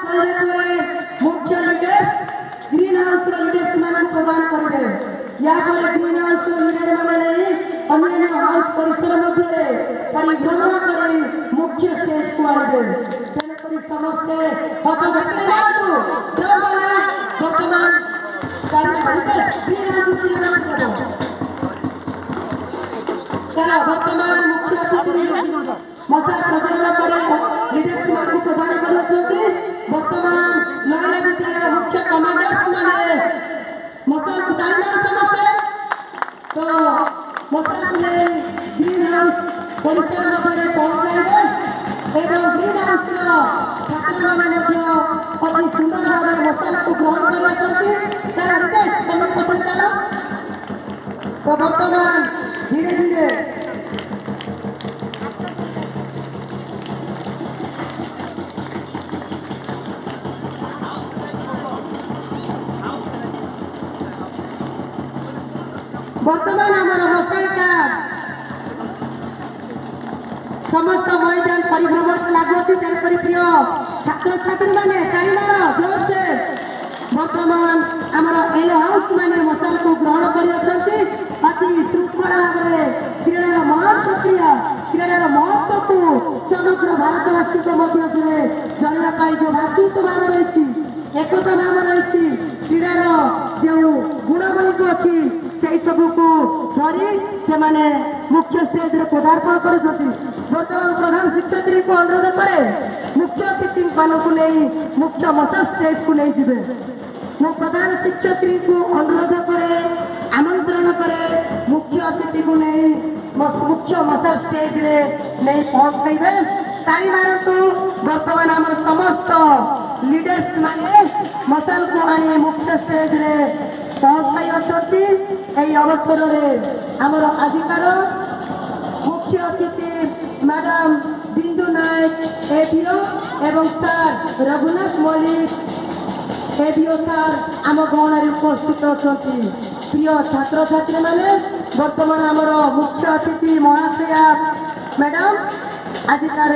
मुख्य leaders green house leaders मान प्रदान करेंगे या ग्रीन हाउस लीडर माने अन्य हाउस परिसर मध्य परिभ्रमण कर मुख्य स्टेज को आने तेणुक समस्ते बर्तमान वर्तमान मुख्य अतिथि मसा सजना पर लीडर्स मान प्रदान करते वर्तमान महिला विद्यालय मुख्य कमांडर्स माने मसा सुधारना समस्ते तो मसा ने ग्रीन हाउस परिसर में पहुंचाइबे एवं ग्रीन हाउस छात्र माने अति सुंदर भाव मसा को ग्रहण करते तार रिक्वेस्ट तुम पसंद करो तो वर्तमान धीरे धीरे वर्तमान समस्त मैदान परिभ्रमण लागू अच्छी तेणुक प्रिय छात्र छात्री मैंने चाइनार जोर से वर्तमान आमर एल हाउस माने मसाल को ग्रहण कर अति श्रृंखला भाव में क्रीड़ार महान प्रक्रिया क्रीड़ार महत्व को समग्र भारतवासी को जनवाई जो भातृत्व भाव रही एकता भाव रही क्रीड़ार जो गुणावली को अच्छी से सबू को धरी से माने मुख्य स्टेज रे पदार्पण कर बर्तमान प्रधान शिक्षयित्री को अनुरोध करे मुख्य अतिथि मानक नहीं मुख्य मसा स्टेज को नहीं जीवे मु प्रधान शिक्षयित्री को अनुरोध करे आमंत्रण करे मुख्य अतिथि को नहीं मुख्य मसा स्टेज रे नहीं पहुंचाइबे ताली मारतु वर्तमान आम समस्त लीडर्स माने मसाल को आनी मुख्य स्टेज रे पहुंचाई अच्छी यही अवसर में आमर आजिकार मुख्य अतिथि मैडम बिंदु नायक एपीओ एवं सार रघुनाथ मल्लिक एपीओ सार आम गहन उपस्थित अच्छा प्रिय छात्र छात्री मैंने वर्तमान आमर मुख्य अतिथि महाशया मैडम आजिकार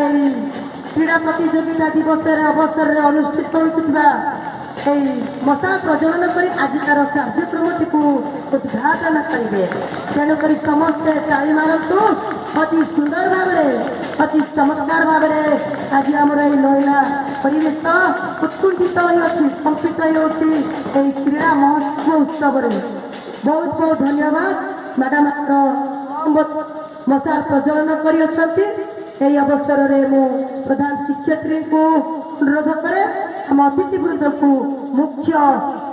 क्रीड़ा प्रतियोगिता दिवस अवसर में अनुष्ठित होता मसा प्रज्वलन कर आजिकार कार्यक्रम टी उद्घाटन करेंगे तेणुक समस्ते ताली मारतु अति सुंदर भाव अति चमत्कार भाव आज आमर ये लैला परिवेश उत्कुंठित कंपित क्रीड़ा महोत्सव उत्सव बहुत बहुत धन्यवाद मैडम मसा प्रज्वलन कर अवसर में मु प्रधान शिक्षयित्री को अनुरोध करे हम अतिथि वृंद को मुख्य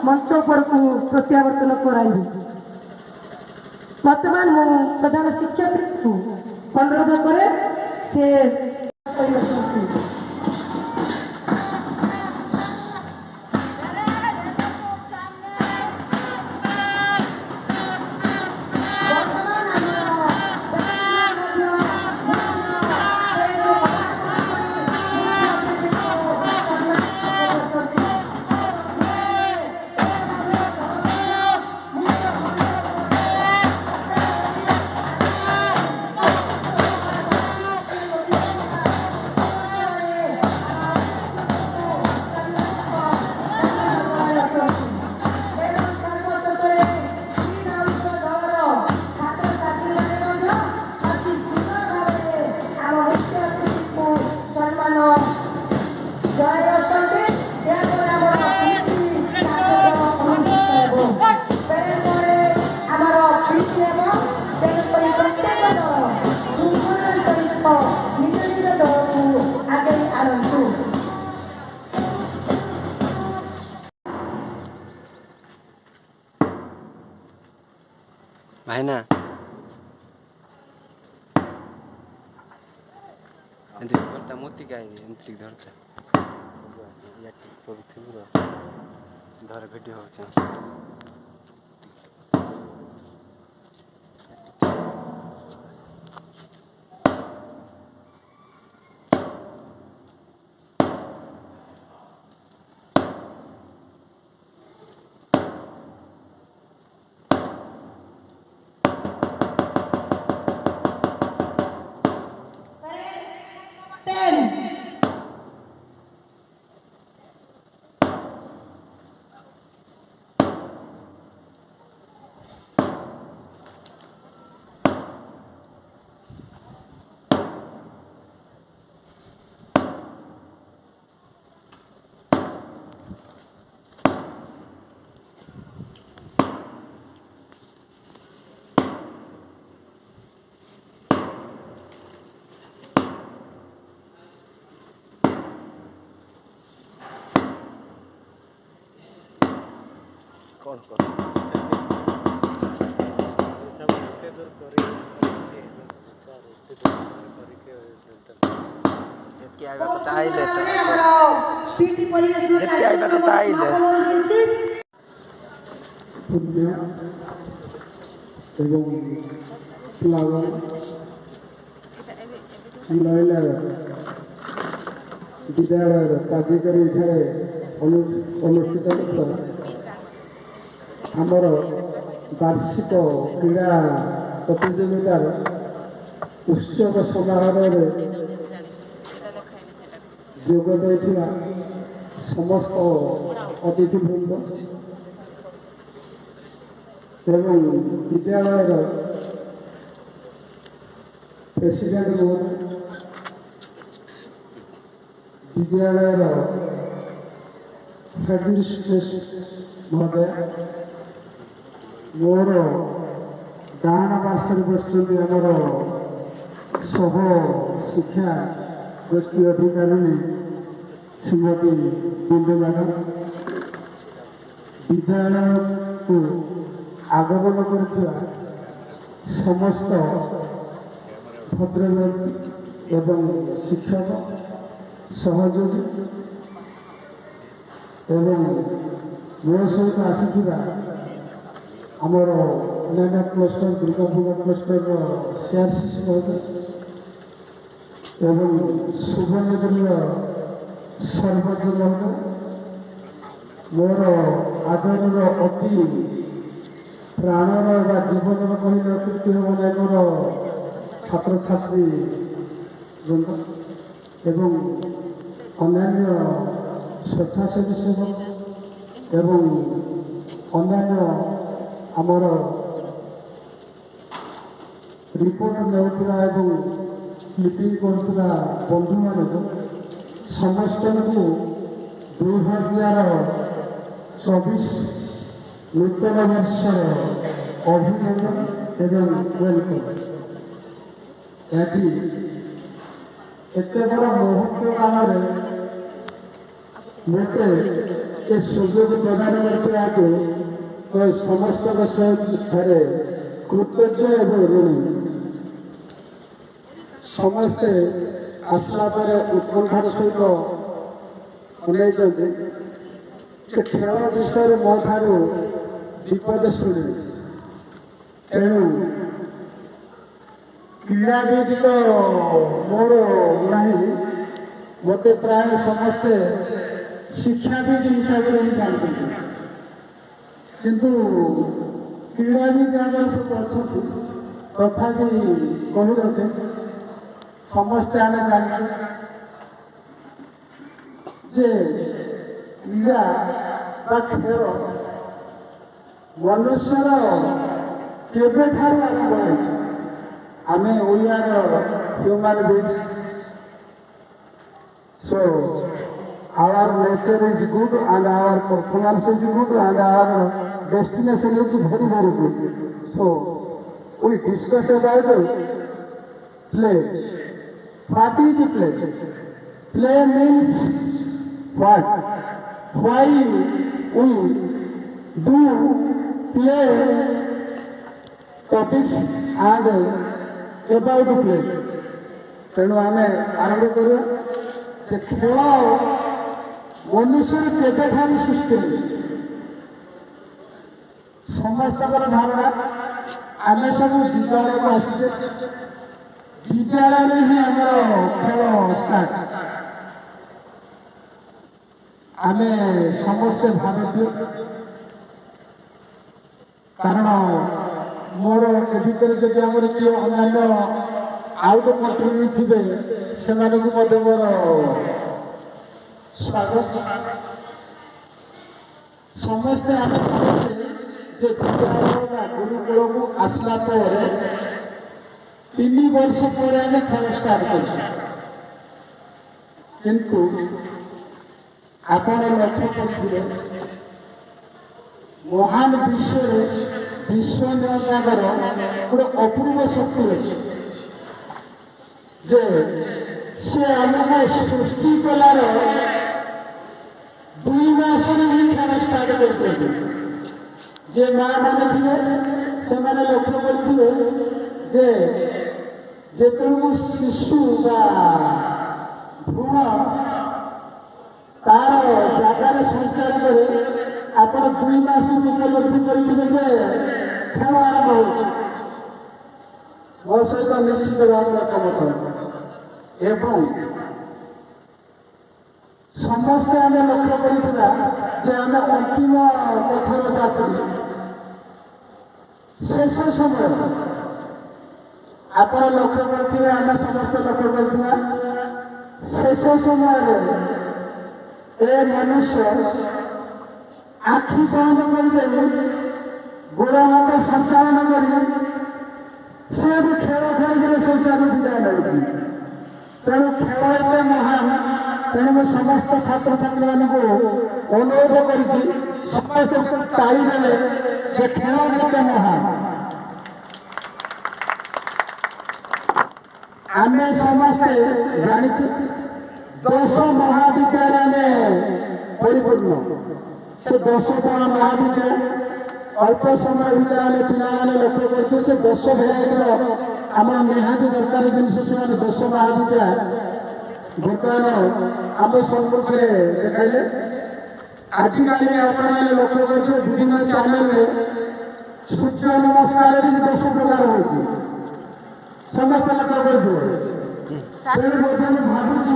मंच पर को प्रत्यावर्तन कराइबे वर्तमान मु प्रधान शिक्षयित्री को अनुरोध करे से भाईना धरता मोती गाय धरता धर भिडियो हो କ'ଣ କର ଏସବୁ ଏତେ ଦୂର କରିକି ଯେତିକି ଆଇବା କଥା ଆଇଲେ ତ ପିଟି ପରିବେଶ ଯେତିକି ଆଇବା କଥା ଆଇଲେ ପୂଜ୍ୟ ଏବଂ ପ୍ଲାବନ ମହିଳା ବିଦ୍ୟାଳୟର କାର୍ଯ୍ୟକାରୀ ଏଠାରେ ଅନୁଷ୍ଠିତ ହୋଇଥିବା ଆମର ବାର୍ଷିକ କ୍ରୀଡ଼ା ପ୍ରତିଯୋଗିତାର ଉତ୍ସବ ସମାରୋହରେ ଯୋଗ ଦେଇଥିବା ସମସ୍ତ ଅତିଥିବୃନ୍ଦ ଏବଂ ବିଦ୍ୟାଳୟର ପ୍ରେସିଡେଣ୍ଟ ମହୋଦୟ, ବିଦ୍ୟାଳୟର ହେଡମିଷ୍ଟ୍ରେସ୍ ମହୋଦୟ, ମୋର ଡାହାଣ ପାର୍ଶ୍ୱରେ ବସିଛନ୍ତି ଆମର ସହ ଶିକ୍ଷା ଗୋଷ୍ଠୀ ଅଧିକାରିଣୀ ଶ୍ରୀମତୀ ବିନ୍ଦୁ ମ୍ୟାଡ଼ାମ, ବିଦ୍ୟାଳୟକୁ ଆଗମନ କରୁଥିବା ସମସ୍ତ ଭଦ୍ରବ୍ୟକ୍ତି ଏବଂ ଶିକ୍ଷକ ସହଯୋଗୀ ଏବଂ ମୋ ସହିତ ଆସିଥିବା ଆମର ଅନ୍ୟାନ୍ୟ କ୍ଲଷ୍ଟର ଦୁର୍ଗାପୂଜା କ୍ଲଷ୍ଟରର ସିଆର୍ସିସି ମହୋଦୟ ଏବଂ ସୁବର୍ଣ୍ଣପୁରର ସରପଞ୍ଚ ମହୋଦୟ, ମୋର ଆଦରର ଅତି ପ୍ରାଣର ବା ଜୀବନର କହିଲେ ଅତ୍ୟୁକ୍ତି ହେବ ନାହିଁ ମୋର ଛାତ୍ରଛାତ୍ରୀ ବୃନ୍ଦ ଏବଂ ଅନ୍ୟାନ୍ୟ ସ୍ୱେଚ୍ଛାସେବୀ ସେବକ ଏବଂ ଅନ୍ୟାନ୍ୟ ଆମର ରିପୋର୍ଟ ନେଉଥିବା ଏବଂ କ୍ଲିପିଂ କରୁଥିବା ବନ୍ଧୁମାନଙ୍କୁ ସମସ୍ତଙ୍କୁ 2024 ନୂତନ ବର୍ଷର ଅଭିନନ୍ଦନ ଏବଂ ୱେଲକମ୍। ଆଜି ଏତେ ବଡ଼ ମୁହୂର୍ତ୍ତ କାଳରେ ମୋତେ ଏ ସୁଯୋଗ ପ୍ରଦାନ କରିଥିବାକୁ ସମସ୍ତଙ୍କ ସହିତରେ କୃତଜ୍ଞ ଏବଂ ଋଣୀ। ସମସ୍ତେ ଆସିଲା ପରେ ଉତ୍କଣ୍ଠାର ସହିତ ଅନେଇଛନ୍ତି ଯେ ଖେଳ ବିଷୟରେ ମୋ ଠାରୁ ବିପଦ ଶୁଣିବେ, ତେଣୁ କ୍ରୀଡ଼ାବିତ ତ ମୋର ନାହିଁ, ମୋତେ ପ୍ରାୟ ସମସ୍ତେ ଶିକ୍ଷାବିତ ହିସାବରେ ହିଁ ଜାଣିଛନ୍ତି, କିନ୍ତୁ କ୍ରୀଡ଼ାବିତ ଆମର ସବୁ ଅଛନ୍ତି। ତଥାପି କହି ରଖେ ସମସ୍ତେ ଆମେ ଜାଣିଛୁ ଯେ କ୍ରୀଡ଼ା ବା ଖେଳ ମନୁଷ୍ୟର କେବେଠାରୁ ଆରମ୍ଭ ହୋଇଛି। ଆମେ ଓଡ଼ିଆର Humane beings, so our nature is good and our performance is good and our destination is very very good. So we discuss about play. What is the play? Play means what? Why we do play topics and about play. ତେଣୁ ଆମେ ଆରମ୍ଭ କରିବା ଯେ ଖେଳ ମନୁଷ୍ୟର କେବେଠାରୁ ସୃଷ୍ଟି ହୋଇଛି। ସମସ୍ତଙ୍କର ଧାରଣା ଆମେ ସବୁ ବିଦ୍ୟାଳୟକୁ ଆସିଛେ, ବିଦ୍ୟାଳୟରେ ହିଁ ଆମର ଖେଳ ଷ୍ଟାର୍ଟ। ଆମେ ସମସ୍ତେ ଭାରତୀୟ, କାରଣ ମୋର ଏ ଭିତରେ ଯଦି ଆମର କିଏ ଅନ୍ୟାନ୍ୟ ଆଉଟ କଣ୍ଟ୍ରି ଥିବେ ସେମାନଙ୍କୁ ମଧ୍ୟ ମୋର ସ୍ୱାଗତ। ସମସ୍ତେ ଆମେ ଭାବୁଛେ ଯେ ବିଦ୍ୟାଳୟ ବା ଗୁରୁକୁଳକୁ ଆସିଲା ପରେ 3 ବର୍ଷ ପରେ ଆମେ ଖେଳ ଷ୍ଟାର୍ଟ କରିଛୁ, କିନ୍ତୁ ଆପଣ ଲକ୍ଷ୍ୟ କରିଥିବେ ମହାନ ବିଶ୍ୱରେ ବିଶ୍ୱ ନିୟନ୍ତ୍ରଣର ଗୋଟେ ଅପୂର୍ବ ଶକ୍ତି ଅଛି ଯେ ସେ ଆମକୁ ସୃଷ୍ଟି କଲାର 2 ମାସରେ ହିଁ ଖେଳ ଷ୍ଟାର୍ଟ କରିଦେଇଥିଲେ। যে মା ମାନେ ଥିବେ ସେମାନେ ଲକ୍ଷ୍ୟ କରିଥିବେ ଯେ ଯେତେବେଳକୁ ଶିଶୁ ବା ଭ୍ରୂଣ ତାର ଜାଗାରେ ସଞ୍ଚାର କରେ ଆପଣ 2 ମାସକୁ ଉପଲବ୍ଧି କରିଥିବେ ଯେ ଖେଳ ଆରମ୍ଭ ହେଉଛି। ମୋ ସହିତ ନିଶ୍ଚିତ ଭାବରେ ଏକମତ ଏବଂ ସମସ୍ତେ ଆମେ ଲକ୍ଷ୍ୟ କରିଥିବା ଯେ ଆମେ ଅନ୍ତିମ ପଥର ଯାତ୍ରୀ ଶେଷ ସମୟ ଆପଣ ଲକ୍ଷ୍ୟ କରିଥିବେ ଆମେ ସମସ୍ତେ ଲକ୍ଷ୍ୟ କରିଥିବା ଶେଷ ସମୟରେ ଏ ମନୁଷ୍ୟ ଆଖି ବନ୍ଦ କରିଦେଇ ଗୋଡ଼ ହାତ ସଞ୍ଚାଳନ କରି ସେ ବି ଖେଳ ଖେଳିକିରି ଶେଷରେ ବିଦାୟ ନେଉଛି। ତେଣୁ ଖେଳ ଏତେ ମହାନ, ତେଣୁ ମୁଁ ସମସ୍ତ ଛାତ୍ରଛାତ୍ରୀମାନଙ୍କୁ ଅନୁରୋଧ କରୁଛି ସମସ୍ତେ ତାଳି ଦେଲେ ଯେ ଖେଳ କେତେ ମହାନ। ଆମେ ସମସ୍ତେ ଜାଣିଛୁ 10 ମହାବିଦ୍ୟାଳୟ ଆମେ ପରିପୂର୍ଣ୍ଣ। ସେ 10 ବଡ଼ ମହାବିଦ୍ୟାଳୟ ଅଳ୍ପ ସମୟ ଭିତରେ ଆମେ ପିଲାମାନେ ଲକ୍ଷ୍ୟ କରୁଛୁ ସେ 10 ଭେରାଇଟିର ଆମର ନିହାତି ଦରକାର ଜିନିଷ ସେମାନେ 10 ମହାବିଦ୍ୟାଳୟ ବର୍ତ୍ତମାନ ଆମ ସମ୍ମୁଖରେ ଦେଖାଇଲେ। ଆଜିକାଲି ଆପଣମାନେ ଲକ୍ଷ୍ୟ କରୁଥିବେ ବିଭିନ୍ନ ଚ୍ୟାନେଲରେ ସୂର୍ଯ୍ୟ ନମସ୍କାର ବି 10 ପ୍ରକାର ହେଉଛି ସମସ୍ତେ ଲକ୍ଷ୍ୟ କରୁଥିବେ। ତେଣୁ ମଧ୍ୟ ମୁଁ ଭାବୁଛି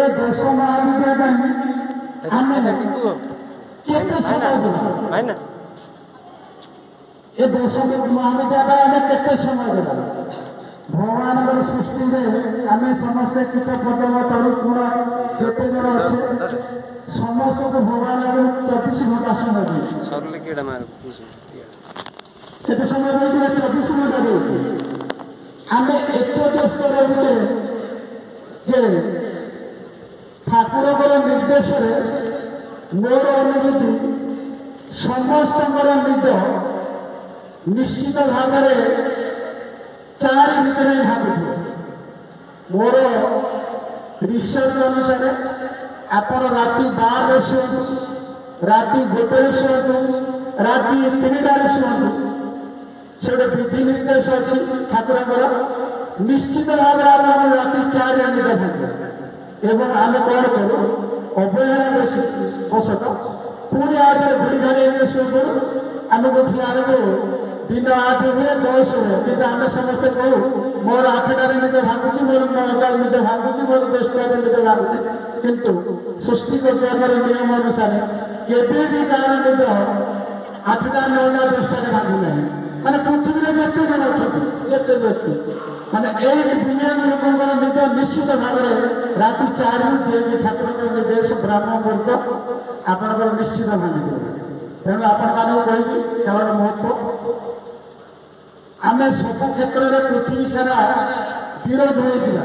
ଏ 10 ମହାବିଦ୍ୟାଳୟ ପାଇଁ ଆମେ କେତେ ସମୟ ଦେବା ଏ 10 ମହାବିଦ୍ୟାଳୟ ଆମେ କେତେ ସମୟ ଦେବା। ଭଗବାନଙ୍କର ସୃଷ୍ଟିରେ ଆମେ ସମସ୍ତେ କୀଟ ପତଙ୍ଗ ତଳୁ ଗୁଣ ଯେତେ ଜଣ ଅଛେ ସମସ୍ତଙ୍କୁ ଭଗବାନ 24 ଘଣ୍ଟା ସମୟ ଦେଉଛି। କେତେ ସମୟ ଦେଉଛି? 24 ଘଣ୍ଟା ଦେଉଛି। ଆମେ ଏତେ ବ୍ୟସ୍ତ ରହୁଛେ ଯେ ଠାକୁରଙ୍କର ନିର୍ଦ୍ଦେଶରେ ମୋର ଅନୁଭୂତି ସମସ୍ତଙ୍କର ନିଦ ନିଶ୍ଚିତ ଭାବରେ 4 ଭିତରେ ଭାବୁଥିବେ। ମୋର ରିସର୍ଚ୍ଚ ଅନୁସାରେ ଆପଣ ରାତି 12ରେ ଶୁଅନ୍ତୁ, ରାତି 1ରେ ଶୁଅନ୍ତୁ, ରାତି 3ଟାରେ ଶୁଅନ୍ତୁ, ସେ ଗୋଟେ ବିଧି ନିର୍ଦ୍ଦେଶ ଅଛି ଠାକୁରଙ୍କର। ନିଶ୍ଚିତ ଭାବରେ ଆପଣ ରାତି 4ରେ ନିଦ ଭାଙ୍ଗିବେ ଏବଂ ଆମେ କ'ଣ କରୁ ଅବହେଳା ବଶତ ପୁଣି ଆଉଥରେ ଘଡ଼ି ଘାଡ଼ି ଶୋଇପଡ଼ୁ। ଆମକୁ ଉଠିଲା ବେଳକୁ ଦିନ 8 ହୁଏ 10 ହୁଏ, କିନ୍ତୁ ଆମେ ସମସ୍ତେ କହୁ ମୋର 8ଟାରେ ନିଦ ଭାଙ୍ଗୁଛି, ମୋର 9ଟାରେ ନିଦ ଭାଙ୍ଗୁଛି, ମୋର 10ଟାରେ ନିଦ ଭାଙ୍ଗୁଛି। କିନ୍ତୁ ସୃଷ୍ଟିକର୍ତ୍ତାଙ୍କର ନିୟମ ଅନୁସାରେ କେବେ ବି କାହାର ନିଦ 8ଟା 9ଟା 10ଟାରେ ଭାଙ୍ଗୁନାହିଁ। ମାନେ ପୃଥିବୀରେ ଯେତେ ଜଣ ଅଛନ୍ତି ଯେତେ ବ୍ୟକ୍ତି ମାନେ ଏଇ ଦୁନିଆ ଲୋକଙ୍କର ନିଦ ନିଶ୍ଚିତ ଭାବରେ ରାତି 4ରୁ ଯିଏକି ଠାକୁରଙ୍କର ନିର୍ଦ୍ଦେଶ ବ୍ରାହ୍ମ ମୁହୂର୍ତ୍ତ ଆପଣଙ୍କର ନିଶ୍ଚିତ ଭାଙ୍ଗିଦେବେ। ତେଣୁ ଆପଣମାନଙ୍କୁ କହିବି ଖେଳର ମହତ୍ତ୍ୱ ଆମେ ସବୁ କ୍ଷେତ୍ରରେ ପୃଥିବୀ ସାରା ବିରୋଧ ହୋଇଥିବା।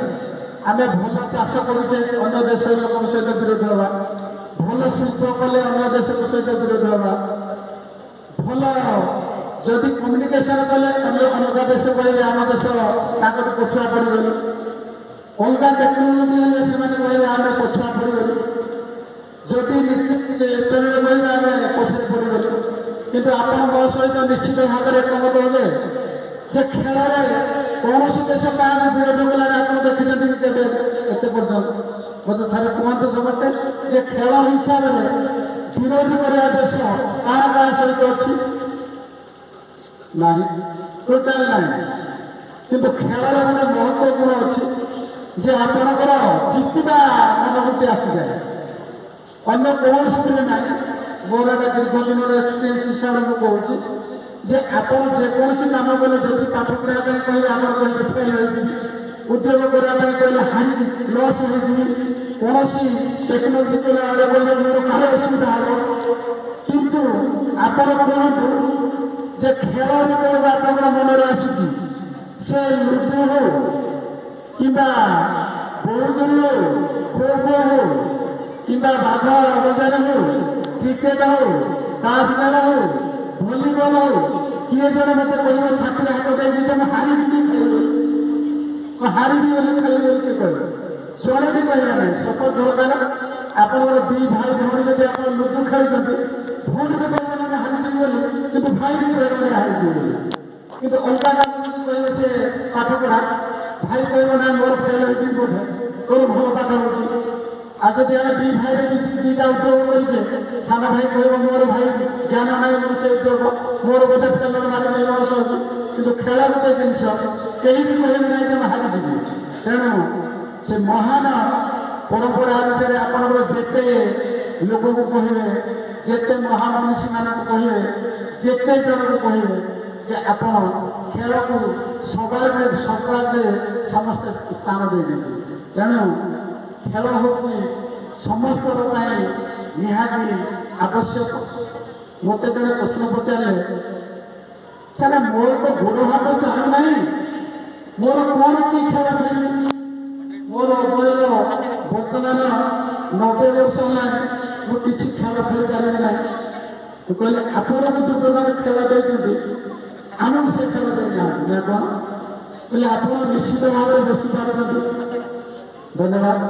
ଆମେ ଭଲ ଚାଷ କରୁଛେ ଅନ୍ୟ ଦେଶର ଲୋକଙ୍କ ସହିତ ବିରୋଧ ହେବା, ଭଲ ଶିଳ୍ପ କଲେ ଅନ୍ୟ ଦେଶଙ୍କ ସହିତ ବିରୋଧ ହେବା, ଭଲ ଯଦି କମ୍ୟୁନିକେସନ କଲେ ଅଲଗା ଦେଶ କହିବେ ଆମ ଦେଶ ତାଙ୍କଠୁ ପଛୁଆ ପଡ଼ିଗଲୁ, ଅଲଗା ଟେକ୍ନୋଲୋଜି ହେଲେ ସେମାନେ କହିବେ ଆମେ ପଛୁଆ ପଡ଼ିଗଲୁ, ଯଦି କହିବେ ଆମେ ପଛରେ ପଡ଼ିଗଲୁ। କିନ୍ତୁ ଆପଣ ମୋ ସହିତ ନିଶ୍ଚିତ ଭାବରେ ଏକମତ ହେବେ ଯେ ଖେଳରେ କୌଣସି ଦେଶ କାହାକୁ ବିରୋଧ କଲାରେ ଆପଣ ଦେଖିଛନ୍ତି କି କେବେ ଏତେ ପର୍ଯ୍ୟନ୍ତ? ମୋତେ ଥରେ କୁହନ୍ତୁ ସମସ୍ତେ ଯେ ଖେଳ ହିସାବରେ ବିରୋଧ କରିବା ଦେଶ କାହା କାହା ସହିତ ଅଛି? ନାହିଁ, ଟୋଟାଲ ନାହିଁ। କିନ୍ତୁ ଖେଳର ଗୋଟେ ମହତ୍ତ୍ୱ ଅଛି ଯେ ଆପଣଙ୍କର ଜିତିବା ମନୋବୃତ୍ତି ଆସିଯାଏ, ଅନ୍ୟ କୌଣସିରେ ନାହିଁ। ମୋର ଗୋଟେ ଦୀର୍ଘ ଦିନର ଏକ୍ସପିରିଏନ୍ସ ହିସାବରେ ମୁଁ କହୁଛି ଯେ ଆପଣ ଯେକୌଣସି କାମ କଲେ ଯଦି ପାଠ ପଢ଼ିବା ପାଇଁ କହିଲେ ଆପଣ କହିଲେ ଫେଲ୍ ହୋଇଯିବି, ଉଦ୍ୟୋଗ କରିବା ପାଇଁ କହିଲେ ହାରିବି ଲସ୍ ହୋଇଯିବି, କୌଣସି ଟେକ୍ନୋଲୋଜି କହିଲେ ମୋର କାହାର ଅସୁବିଧା ହେବ। କିନ୍ତୁ ଆପଣ କୁହନ୍ତୁ ଯେ ଖେଳ ଯେତେବେଳେ ଆପଣଙ୍କ ମନରେ ଆସୁଛି ସେ ଲୁଡୁ ହଉ କିମ୍ବା ବହୁଜଳି ହଉ, ଖୋ ଖୋ ହଉ କିମ୍ବା ବାଘ ବଜାର ହଉ, କ୍ରିକେଟ ହଉ, ତାସ ଖେଳ ହଉ, ଭଲିବଲ ହଉ, କିଏ ଜଣେ ମୋତେ କହିବ ଛାତିରେ ହାତ ଦେଇଛି ଯେ ମୁଁ ହାରିବି ଖେଳିବି, ମୁଁ ହାରିବି ବୋଲି ଖେଳିବି ବୋଲି କିଏ କହିବ? ଜଣେ ବି କହିବା ନାହିଁ। ଶପଥ ଦରକାର ଆପଣଙ୍କର 2 ଭାଇ ଭଉଣୀ ଯଦି ଆପଣ ଲୁଡୁ ଖେଳୁଛନ୍ତି ଭୋଟ ଦେବାମାନେ ହାରିଯିବେ ବୋଲି କିନ୍ତୁ ଭାଇ କହିବେ ହାରିଯିବେ ବୋଲି କିନ୍ତୁ ଅଲଗା କାମ କହିବେ ସେ ପାଠ ପଢ଼ା ଭାଇ କହିବ ନା ମୋର ଫେଲ ହେଇଛି ବୋଧେ ତୋର ଭଲ ପାଠ ହଉଛି ଆଉ ଯଦି ଆମେ ଦି ଭାଇରେ ଦିଟା ଉଦ୍యోଗ କରିଛେ ସାନ ଭାଇ କହିବ ମୋର ଭାଇ ଜ୍ଞାନ ନାହିଁ ମୁଁ ସେ ଉଦ୍యోଗ ମୋର ବୋଧେ ଫେଲ ମାରି ଲସ୍ ହଉଛି କିନ୍ତୁ ଖେଳ ଗୋଟେ ଜିନିଷ କେହି ବି କହିବେ ନାହିଁ ଯେ ହାରିଯିବି ତେଣୁ ସେ ମହାନ ପରମ୍ପରା ଅନୁସାରେ ଆପଣଙ୍କର ଯେତେ ଲୋକଙ୍କୁ କହିବେ ଯେତେ ମହାମନୀଷୀମାନଙ୍କୁ କହିବେ ଯେତେ ଜଣକୁ କହିବେ ଯେ ଆପଣ ଖେଳକୁ ସକାଳରେ ସମସ୍ତେ ସ୍ଥାନ ଦେଇଛନ୍ତି ତେଣୁ ଖେଳ ହେଉଛି ସମସ୍ତଙ୍କ ପାଇଁ ନିହାତି ଆବଶ୍ୟକ ମୋତେ ଜଣେ ପ୍ରଶ୍ନ ପଚାରିଲେ ସାର୍ ମୋର ତ ଗୋଡ଼ ହାତ ଚାଲୁନାହିଁ ମୋର କ'ଣ କି ଖେଳ ଖେଳିବି ମୋର ବୟସ ବର୍ତ୍ତମାନ 90 ବର୍ଷ ହେଲାଣି ମୁଁ କିଛି ଖେଳ ଖେଳିପାରିବି ନାହିଁ ମୁଁ କହିଲି ଆପଣଙ୍କୁ ଯେଉଁ ପ୍ରକାର ଖେଳ ଦେଇଛନ୍ତି ଆମକୁ ସେ ଖେଳ ଦେଇନାହାନ୍ତି ନା କ'ଣ କହିଲେ ଆପଣ ନିଶ୍ଚିତ ଭାବରେ ବସିପାରୁଛନ୍ତି ଧନ୍ୟବାଦ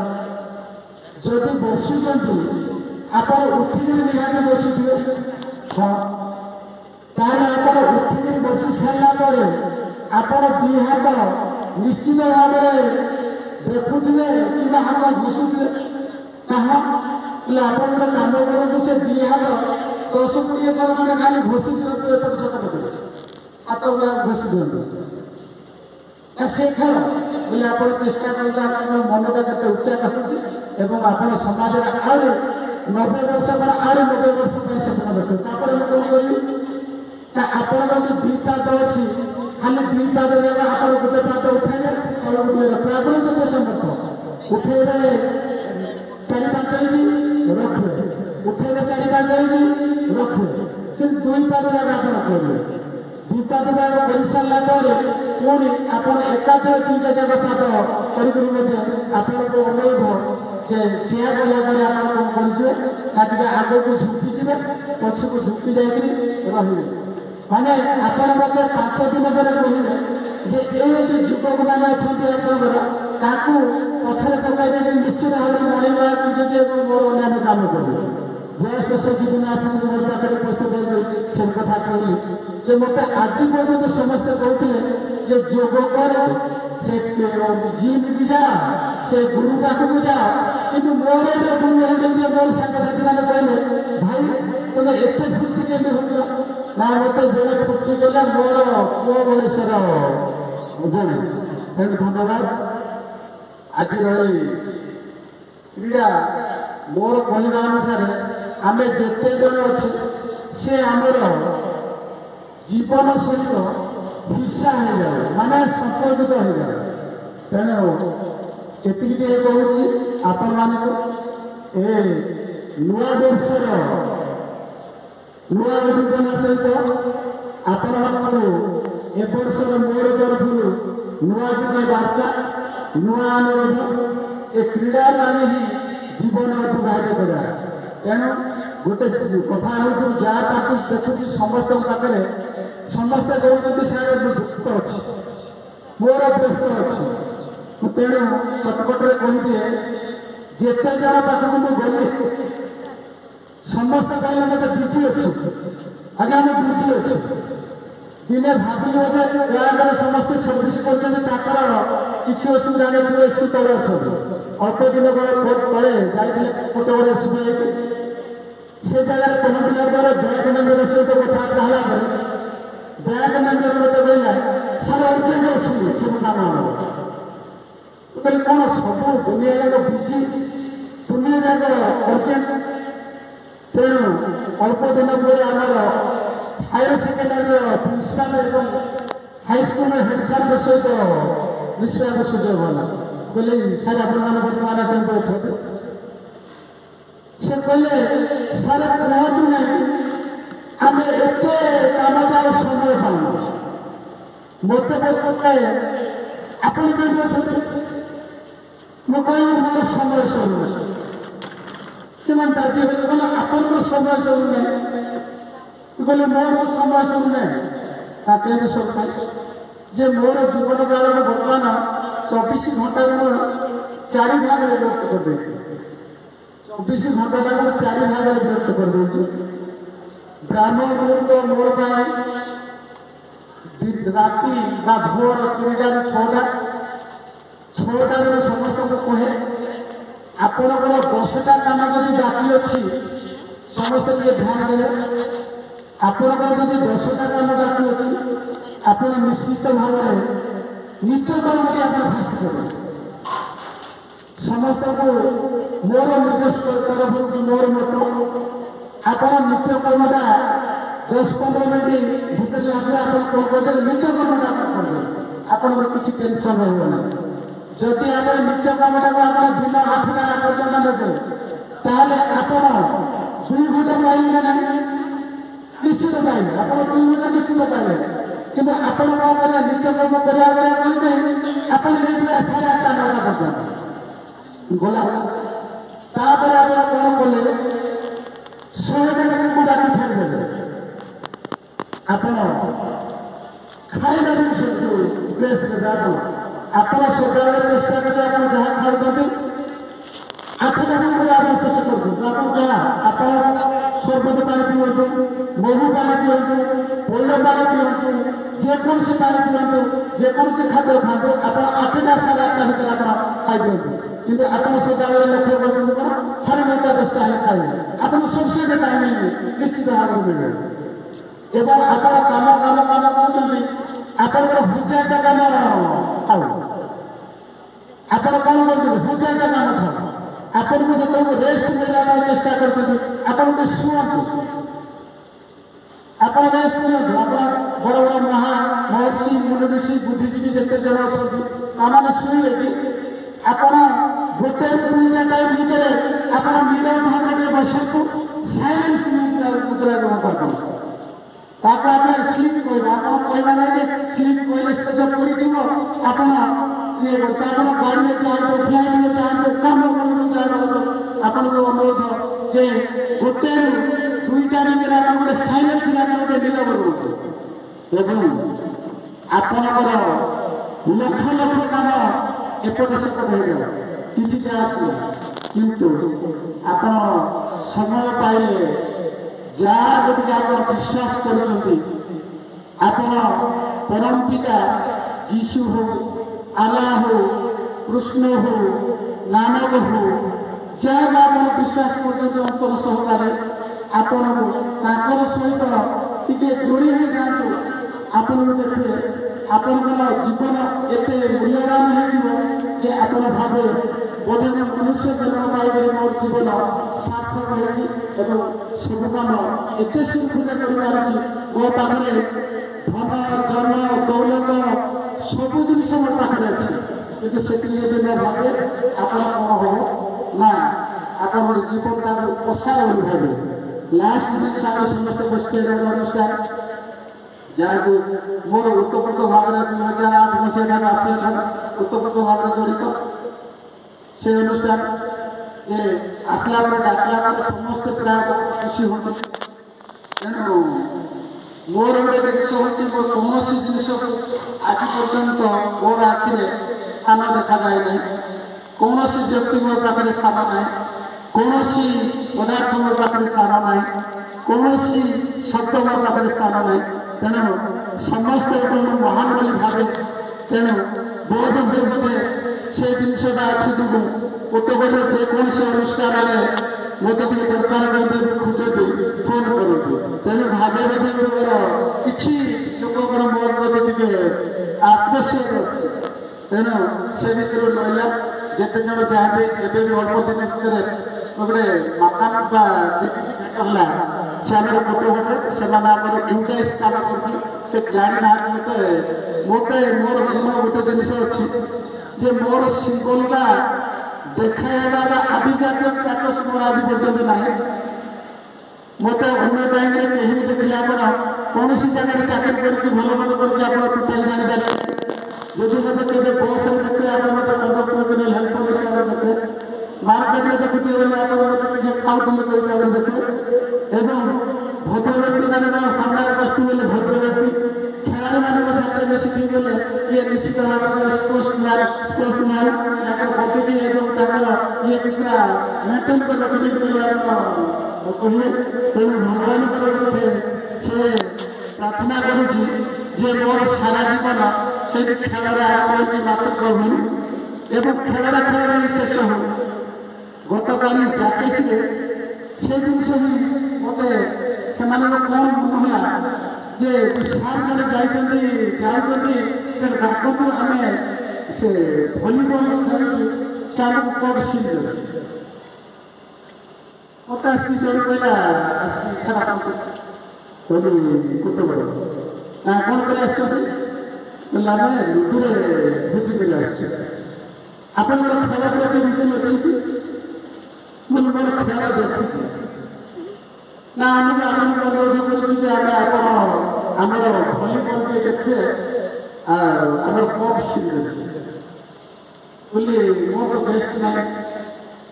ଯଦି ବସୁଛନ୍ତି ଆପଣ ଉଠିକିରି ନିହାତି ବସୁଥିବେ ହଁ ତାହେଲେ ଆପଣ ଉଠିକିରି ବସି ସାରିଲା ପରେ ଆପଣ ଦୁଇ ହାତ ନିଶ୍ଚିତ ଭାବରେ ଦେଖୁଥିବେ କିମ୍ବା ହାତ ଘୁଷୁଥିବେ ତାହା ହେଲେ ଆପଣ ଗୋଟେ କାମ କରନ୍ତୁ ସେ ଦୁଇ ହାତ 10-20 ଥର ମାନେ ଖାଲି ଘଷି ଦିଅନ୍ତୁ ଏପଟ ସେପଟ କରିବେ ହାତ ଗୁଡ଼ା ଘଷି ଦିଅନ୍ତୁ ସେ ଖେଳ ବୋଲେ ଆପଣ ଚେଷ୍ଟା କରନ୍ତୁ ଆପଣଙ୍କ ମନଟା କେତେ ଉଚ୍ଚାଟ ହେଉଛି ଏବଂ ଆପଣ ସମାଜରେ ଆହୁରି 90 ବର୍ଷ ପରେ ଆହୁରି 90 ବର୍ଷ ପାଇଁ ସ୍ୱପ୍ନ ଦେଖନ୍ତୁ ତାପରେ ମୁଁ କ'ଣ କରିବି ନା ଆପଣଙ୍କର ଯେଉଁ ଦୁଇ ପାଦ ଅଛି ଖାଲି ଦୁଇ ପାଦ ଜାଗା ଆପଣ ଗୋଟେ ପାଦ ଉଠାଇଲେ ତଳକୁ ଟିକେ ରଖିବେ ଆପଣ ଯେତେ ସମର୍ଥ ଉଠେଇଲେ 4-5 ଇଞ୍ଚ ରଖିବେ ଉଠେଇଲେ 4-5 ଇଞ୍ଚ ରଖିବେ ସେ ଦୁଇ ପାଦ ଜାଗା ଆପଣ କରିବେ ଦୁଇ ପାଦ ଜାଗା କରିସାରିଲା ପରେ ପୁଣି ଆପଣ ଏକାଥରେ ଦୁଇଟା ଜାଗ ପାଦ କରିକରି ମଧ୍ୟ ଆପଣଙ୍କୁ ଅନୁରୋଧ ଯେ ସିଆ ଗଲା ପରେ ଆପଣ କ'ଣ କରିଯିବେ ନା ଟିକେ ଆଗକୁ ଝୁଙ୍କିଯିବେ ପଛକୁ ଝୁଙ୍କି ଯାଇକରି ରହିବେ ମାନେ ଆପଣ ମୋତେ 5 ଦିନ ପରେ କହିବେ ଯେ ଏ ଯେଉଁ ଯୁବକମାନେ ଅଛନ୍ତି ଆପଣଙ୍କର ତାକୁ ପଛରେ ପକାଇ ଦେଇକି ନିଶ୍ଚିତ ଭାବରେ ମଣିବା ଯଦି ଏବଂ ମୋର ଅନ୍ୟାନ୍ୟ କାମ କରିବେ ଜଷ୍ଟ ସେ ଦିନ ଆପଣଙ୍କୁ ମୋ ପାଖରେ ଉପସ୍ଥିତ ହେଇକି ସେ କଥା କହିଲି ଯେ ମୋତେ ଆଜି ପର୍ଯ୍ୟନ୍ତ ସମସ୍ତେ କହୁଥିଲେ ଯେ ଯୋଗ କର ସେ ଜିମ୍ ବି ଯାଅ ସେ ଗୁରୁ ପାଖକୁ ଯାଅ କିନ୍ତୁ ମୋର ଏବେ ଗୁରୁ ହେଉଛନ୍ତି ମୋର ସାଙ୍ଗସାଥିମାନେ କହିଲେ ଭାଇ ତୁମେ ଏତେ ଫୁର୍ତ୍ତି କେମିତି ହେଉଛ ନା ମୋତେ ଜଣେ ଫୁର୍ତ୍ତି କଲେ ମୋର ପୁଅ ବୟସର ଜଣେ ତେଣୁ ଧନ୍ୟବାଦ ଆଜିର ଏଇ କ୍ରୀଡ଼ା ମୋର କହିବା ଅନୁସାରେ ଆମେ ଯେତେ ଜଣ ଅଛୁ ସେ ଆମର ଜୀବନ ସହିତ ହିଂସା ହେଇଯାଏ ମାନେ ସମ୍ପର୍କିତ ହେଇଯାଏ ତେଣୁ ଏତିକି ଟିକେ କହୁଛି ଆପଣମାନଙ୍କୁ ଏ ନୂଆ ବର୍ଷର ନୂଆ ଅଭିଯାନ ସହିତ ଆପଣମାନଙ୍କୁ ଏ ବର୍ଷର ମୋର ତରଫରୁ ନୂଆ ଦିନ ବାର୍ତ୍ତା ନୂଆ ଅନୁରୋଧ ଏ କ୍ରୀଡ଼ା ମାନେ ହିଁ ଜୀବନ ଅତିବାହିତ କରିବା ତେଣୁ ଗୋଟେ କଥା ହେଉଛି ଯାହା ପାଖକୁ ଦେଖୁଛି ସମସ୍ତଙ୍କ ପାଖରେ ସମସ୍ତେ କହୁଛନ୍ତି ସାର୍ ଦୁଃଖ ଅଛି ମୋର ବ୍ୟସ୍ତ ଅଛି ମୁଁ ତେଣୁ କଟକଟରେ କହିଦିଏ ଯେତେ ଜଣ ପାଖକୁ ମୁଁ ଗଲି ସମସ୍ତେ କହିଲେ ମୋତେ ବିଜି ଅଛି ଆଜ୍ଞା ମୁଁ ବିଜି ଅଛି ଦିନେ ଭାବିଲି ବୋଧେ ଗାଁରେ ସମସ୍ତେ ସର୍ଭିସ୍ କରୁଛନ୍ତି ତାଙ୍କର କିଛି ଅସୁବିଧା ନେଇଥିବ ଏସି ତଳେ ଅଛନ୍ତି ଅଳ୍ପ ଦିନ ତଳେ ଯାଇଥିଲେ ଗୋଟେ ବଡ଼ ଅସୁବିଧା ହେଇକି ସେ ଜାଗାରେ ପହଞ୍ଚିଲା ପରେ ବ୍ୟାଙ୍କ ମ୍ୟାନେଜର ସହିତ କଥାବାର୍ତ୍ତା ହେଲା ପରେ ବ୍ୟାଙ୍କ ମ୍ୟାନେଜର ମୋତେ କହିଲା ସାର୍ ଅର୍ଜେଣ୍ଟ ଅଛନ୍ତି ସବୁ କାମ ଆମର ମୁଁ କହିଲି କ'ଣ ସବୁ ଦୁନିଆ ଯାକ ବିଜି ଦୁନିଆ ଯାକ ଅର୍ଜେଣ୍ଟ ତେଣୁ ଅଳ୍ପ ଦିନ ପରେ ଆମର ହାୟର ସେକେଣ୍ଡାରୀର ପ୍ରିନ୍ସିପାଲ ଏବଂ ହାଇସ୍କୁଲର ହେଡ୍ ସାର୍ଙ୍କ ସହିତ ମିଶିବାକୁ ସୁଯୋଗ ହେଲା କହିଲେ ସାର୍ ଆପଣମାନେ ବର୍ତ୍ତମାନ କେମିତି ଅଛନ୍ତି ସେ କହିଲେ ସାର୍ କୁହନ୍ତୁ ନାହିଁ ଆମେ ଏତେ କାମଟା ଆଉ ସମୟ ପାଉନୁ ମୋତେ କହିଲେ ଆପଣ କେମିତି ଅଛନ୍ତି ମୁଁ କହିଲି ମୋର ସମୟ ସରୁନାହିଁ ସେମାନେ ଦାବି କହିଲେ ଆପଣଙ୍କ ସମୟ ସରୁନାହିଁ କହିଲେ ମୋର ସମୟ ସରୁନାହିଁ ତା କେମିତି ସରୁନାହିଁ ଯେ ମୋର ଜୀବନ କାଳରେ ବର୍ତ୍ତମାନ 24 ଘଣ୍ଟାକୁ ମୁଁ 4 ଭାଗରେ ବିଭକ୍ତ କରିଦେଇଛି 24 ଘଣ୍ଟାକୁ 4 ଭାଗରେ ବିଭକ୍ତ କରିଦେଇଛି ବ୍ରାହ୍ମଣଗୁରୁଙ୍କ ମୋ ପାଇଁ ରାତି ବା ଭୋର 3ଟାରୁ 6ଟାରୁ ସମସ୍ତଙ୍କୁ କୁହେ ଆପଣଙ୍କର 10ଟା କାମ ଯଦି ବାକି ଅଛି ସମସ୍ତେ ଟିକେ ଧ୍ୟାନ ଦେବେ। ଆପଣଙ୍କର ଯଦି 10ଟା କାମ ବାକି ଅଛି ଆପଣ ନିଶ୍ଚିତ ଭାବରେ ନିତ୍ୟକର୍ମଟି ଆପଣ ଫାଷ୍ଟ କରିବେ। ସମସ୍ତଙ୍କୁ ମୋର ନିର୍ଦ୍ଦେଶ ତରଫରୁ ମୋର ମତ ଆପଣ ନିତ୍ୟକର୍ମଟା 10-15 ମିନିଟ୍ ଭିତରେ ଆସିଲେ ଆପଣ କ'ଣ କରିଦେବେ ନିତ୍ୟକର୍ମଟା ଆପଣ କରିଦେବେ। ଆପଣଙ୍କର କିଛି ଟେନସନ୍ ରହିବ ନାହିଁ। ଯଦି ଆପଣ ନିତ୍ୟକର୍ମଟାକୁ ଆପଣ ଦିନ 8ଟା ପର୍ଯ୍ୟନ୍ତ ନେବେ ତାହେଲେ ଆପଣ 2 ଘଣ୍ଟା ପାଇବେ ନା ନାହିଁ? ନିଶ୍ଚିତ ପାଇବେ। ଆପଣ 2 ଘଣ୍ଟା ନିଶ୍ଚିତ ପାଇବେ। କିନ୍ତୁ ଆପଣ କ'ଣ କରିବେ ନିତ୍ୟକର୍ମ କରିବା ବେଳେ କହିବେ ଆପଣ ନେଇଯିବେ 8:30-9ଟା ପର୍ଯ୍ୟନ୍ତ ଗଲା। ତାପରେ ଆପଣ କ'ଣ କଲେ 100ଟାକୁ ବାକି ଛାଡ଼ିଦେବେ। ଆପଣ ଖାଇବା ଜିନିଷକୁ ବେଶ୍ ଯାଆନ୍ତୁ। ଆପଣ ସଦାବେଳେ ଚେଷ୍ଟା କରିବେ ଆପଣ ଯାହା ଖାଉଛନ୍ତି 8ଟା ଭିତରେ ଆପଣ ଶେଷ କରୁଛନ୍ତି। ଆପଣ ଯାହା ଆପଣ ସର୍ବତ ପାଣି ପିଅନ୍ତୁ, ମହୁ ପାଣି ପିଅନ୍ତୁ, ପୋଲ ପାଣି ପିଅନ୍ତୁ, ଯେକୌଣସି ପାଣି ପିଅନ୍ତୁ, ଯେକୌଣସି ଖାଦ୍ୟ ଖାଆନ୍ତୁ ଆପଣ 8ଟା 8:30 ଭିତରେ ଆପଣ ଖାଇଦିଅନ୍ତୁ। କିନ୍ତୁ ଆପଣ ସଦାବେଳେ ଲକ୍ଷ୍ୟ କରୁଛନ୍ତି କ'ଣ 9:30 10ଟା ହେଲେ ଖାଇବେ। ଆପଣ ସବସିଡି ଟାଇମ୍ ନିଶ୍ଚିତ ଭାବରେ ମିଳିବ। ଏବଂ ଆପଣ କାମ କରୁଛନ୍ତି ଆପଣଙ୍କର ହୃଦୟଟା କାମ ଖାଉ। ଆପଣ କ'ଣ କରୁଛନ୍ତି ହୃଦୟଟା କାମ ଖାଉ। ଆପଣଙ୍କୁ ଯେତେବେଳେ ରେଷ୍ଟ ମିଳିବା ପାଇଁ ଚେଷ୍ଟା କରୁଛନ୍ତି ଆପଣ ଟିକେ ଶୁଣନ୍ତୁ। ଆପଣ ରେଷ୍ଟ ନିଅନ୍ତୁ। ଆପଣ ବଡ଼ ବଡ଼ ମହର୍ଷି ମୁନିଋଷି ବୁଦ୍ଧିଜୀବୀ ଯେତେ ଜଣ ଅଛନ୍ତି ତାମାନେ ଶୁଣିବେ କି ଆପଣ 1-2ଟା ଟାଇମ୍ ଭିତରେ ଆପଣ ନିରବ ଭାବରେ ବସନ୍ତୁ। ସାଇଲେନ୍ସ ମୁଦ୍ରା ଗ୍ରହଣ କରନ୍ତୁ। ତାକୁ ଆପଣ ସ୍ଲିପ୍ କହିବେ। ଆପଣ କହିବା ନାହିଁ ଯେ ସ୍ଲିପ୍ କହିଲେ ସେ ତ ପଡ଼ିଥିବ ଆପଣ ଇଏ ଆପଣ ଗାଡ଼ିରେ ଯାଆନ୍ତୁ, ଫ୍ଲାଇଟ୍ରେ ଯାଆନ୍ତୁ, କାମ କରନ୍ତୁ, ଯାଆନ୍ତୁ। ଆପଣଙ୍କୁ ଅନୁରୋଧ ଯେ 1-2ଟା ଭିତରେ ଆପଣ ଗୋଟେ ସାଇଲେନ୍ସରେ ଆପଣ ଗୋଟେ ନିରବ ରୁହନ୍ତୁ। ଏବଂ ଆପଣଙ୍କର ଲକ୍ଷ ଲକ୍ଷ କାମ ଏପଟେ ସେପଟେ ହେଇଯାଉ କିଛିଟା ଆସିବ। କିନ୍ତୁ ଆପଣ ସମୟ ପାଇଲେ ଯାହା ଗୋଟେ ଆପଣ ବିଶ୍ୱାସ କରୁଛନ୍ତି ଆପଣ ପରମ ପିତା ଯୀଶୁ ହଉ, ଆଲ୍ଲାହ ହଉ, କୃଷ୍ଣ ହଉ, ନାନକ ହଉ, ଯାହା ଆପଣ ବିଶ୍ୱାସ କରୁଛନ୍ତି ଅନ୍ତର ସହକାରେ ଆପଣଙ୍କୁ ତାଙ୍କର ସହିତ ଟିକେ ଯୋଡ଼ି ହୋଇଯାଆନ୍ତୁ। ଆପଣଙ୍କୁ ଦେଖିବେ ଆପଣଙ୍କର ଜୀବନ ଏତେ ମୂଲ୍ୟବାନ ହେଇଯିବ ଯେ ଆପଣ ଭାବେ ବୋଧେ ମନୁଷ୍ୟ ଜନ୍ମ ପାଇବାରେ ମୋର ଜୀବନ ସାର୍ଥକ ହେଇଛି ଏବଂ ସବୁ କାମ ଏତେ ଶୃଙ୍ଖଳା କରିପାରୁଛି। ମୋ ପାଖରେ ଧନ ଜନ ଦୌଲତ ସବୁ ଜିନିଷ ମୋ ପାଖରେ ଅଛି। କିନ୍ତୁ ସେତିକି ଯଦି ନ ଭାବେ ଆପଣ କ'ଣ ହବ ନା ଆପଣଙ୍କର ଜୀବନଟାକୁ ଅସାର ବୋଲି ଭାବେ। ଲାଷ୍ଟ ଜିନିଷ ଆମେ ସମସ୍ତେ ବସିଛେ ଅନୁଷ୍ଠାନ ଯାହାକୁ ମୋର ଉତ୍ତପ୍ରୋତ ଭାବରେ 2008 ମସିହାରେ ଆସିଲା ଉତ୍ତପ୍ରୋତ ଭାବରେ ଜଡ଼ିତ ସେ ଅନୁଷ୍ଠାନ ଯେ ଆସିଲା ପରେ ଡାକିଲା ପରେ ସମସ୍ତେ ପ୍ରାୟ ଖୁସି ହୁଅନ୍ତି। ତେଣୁ ମୋର ଗୋଟେ ଜିନିଷ ହେଉଛି ମୋ କୌଣସି ଜିନିଷକୁ ଆଜି ପର୍ଯ୍ୟନ୍ତ ମୋର ଆଖିରେ ସ୍ଥାନ ଦେଖାଯାଏ ନାହିଁ। କୌଣସି ବ୍ୟକ୍ତି ମୋ ପାଖରେ ସ୍ଥାନ ନାହିଁ, କୌଣସି ପଦାର୍ଥ ମୋ ପାଖରେ ସ୍ଥାନ ନାହିଁ, କୌଣସି ଶବ୍ଦ ମୋ ପାଖରେ ସ୍ଥାନ ନାହିଁ। ତେଣୁ ସମସ୍ତେ ମୁଁ ମହାନ ବୋଲି ଭାବେ। ତେଣୁ ବୋଧ ହୁଏ ବୋଧେ ସେ ଜିନିଷଟା ଅଛି ଯୋଗୁଁ କୋଟଗଡ଼ରେ ଯେକୌଣସି ଅନୁଷ୍ଠାନରେ ମୋତେ ଟିକେ ଦରକାର କରନ୍ତି ଖୋଜନ୍ତି ଫୋନ୍ କରନ୍ତି। ତେଣୁ ଭାବେ ବୋଧେ ମୋର କିଛି ଲୋକଙ୍କର ମୋର ପ୍ରତି ଟିକେ ଆବଶ୍ୟକ ଅଛି। ତେଣୁ ସେ ଭିତରୁ ରହିଲା ଯେତେ ଜଣ ଯାଆନ୍ତି ଏବେ ବି ଅଳ୍ପ ଦିନ ଭିତରେ ଗୋଟେ ମକାନ ବା ହେଲା ସେ ଆମର କୋଟଗଡ଼ରେ ସେମାନେ ଆମର ୟୁଟାଇସ୍ କାମ କରୁଥିଲେ। ସେ ଜାଣିନାହାନ୍ତି ମୋତେ ମୋର ଗୋଟେ ଜିନିଷ ଅଛି ଯେ ମୋର ସିମ୍ବଲଟା ଦେଖାଇବା ଆଭିଜାତୀୟ ଷ୍ଟାଟସ୍ ମୋର ଆଜି ପର୍ଯ୍ୟନ୍ତ ନାହିଁ। ମୋତେ ଅନ୍ୟ ଟାଇମ୍ରେ କେହି ଦେଖିଲେ ଆପଣ କୌଣସି ଜାଗାରେ ଚାକିରି କରିକି ଭଲ ମନ୍ଦ କରିକି ଆପଣ ଟୋଟାଲି ଜାଣିପାରିବେ। ଯଦି ମୋତେ କେବେ ବସ୍ରେ ଦେଖିବେ ଆପଣ ମୋତେ କଣ୍ଡକ୍ଟର କିମ୍ବା ହେଲ୍ପର ହିସାବରେ ଦେଖିବେ, ମାର୍କେଟରେ ଦେଖୁଥିବେ ବୋଲେ ଆପଣ ମୋତେ କିଛି ଖାଉଥିଲେ ହିସାବରେ ଦେଖିବେ। ଏବଂ ଭଦ୍ରବ୍ୟକ୍ତି ମାନେ ସାମ୍ନାରେ ବସିଥିବେ ବୋଲେ ଭଦ୍ରବ୍ୟକ୍ତି, ଖେଳାଳିମାନଙ୍କ ସାଥିରେ ମିଶିଥିବେ ବୋଲେ ଇଏ ନିଶ୍ଚିତ ଭାବରେ ସ୍ପୋର୍ଟସମ୍ୟାନ୍ ତାଙ୍କର ବଡିଟି ଏବଂ ତାଙ୍କର ଇଏ ପୁରା ମେଣ୍ଟେନ୍ କରି ରଖିବେ ବୋଲି ଆପଣ କହିଲେ। ତେଣୁ ଭଗବାନଙ୍କର ଗୋଟେ ସେ ପ୍ରାର୍ଥନା କରୁଛି ଯେ ମୋର ସାରା ଜୀବନ ସେଇ ଖେଳରେ ଆରମ୍ଭ ମାତ୍ର ପ୍ରଭୁ ଏବଂ ଖେଳରେ ଶେଷ ହଉ। ଗତକାଲି ପ୍ରାକ୍ଟିସରେ ସେ ଜିନିଷ ବି ମୋତେ ସେମାନଙ୍କ କ'ଣ ମନ ହେଲା ଯେ ସାର୍ ଜଣେ ଯାଉଛନ୍ତି ତେଣୁ ଡାକନ୍ତୁ ଆମେ ସେ ଭଲିବଲ ଖେଳୁଛୁ ସେ ଆମକୁ କୋର୍ଟ ସିଲ୍ ଦେବେ। ମୋତେ ଆସିକି ଜଣେ କହିଲା ଆସିଛି ସାର୍ ଆପଣଙ୍କୁ କହିଲି କେତେବେଳେ ନା କ'ଣ କରି ଆସିଛନ୍ତି କହିଲେ ଆମେ ଲୁଡୁରେ ଭୋଜି କରି ଆସିଛୁ। ଆପଣଙ୍କର ଖେଳ ପ୍ରତି ରୁଚି ଅଛି ମୁଁ ମୋର ଖେଳ ଦେଖୁଛି ନା ଆମେ ଆପଣଙ୍କୁ ଅନୁରୋଧ କରୁଛୁ ଯେ ଆମେ ଆପଣ ଆମର ଭଲିବଲ ଟିକେ ଦେଖିବେ ଆଉ ଆମର କୋର୍ଟ ସିଲ୍ ଦେବେ ବୋଲି ମୋର ବେଷ୍ଟ ନାହିଁ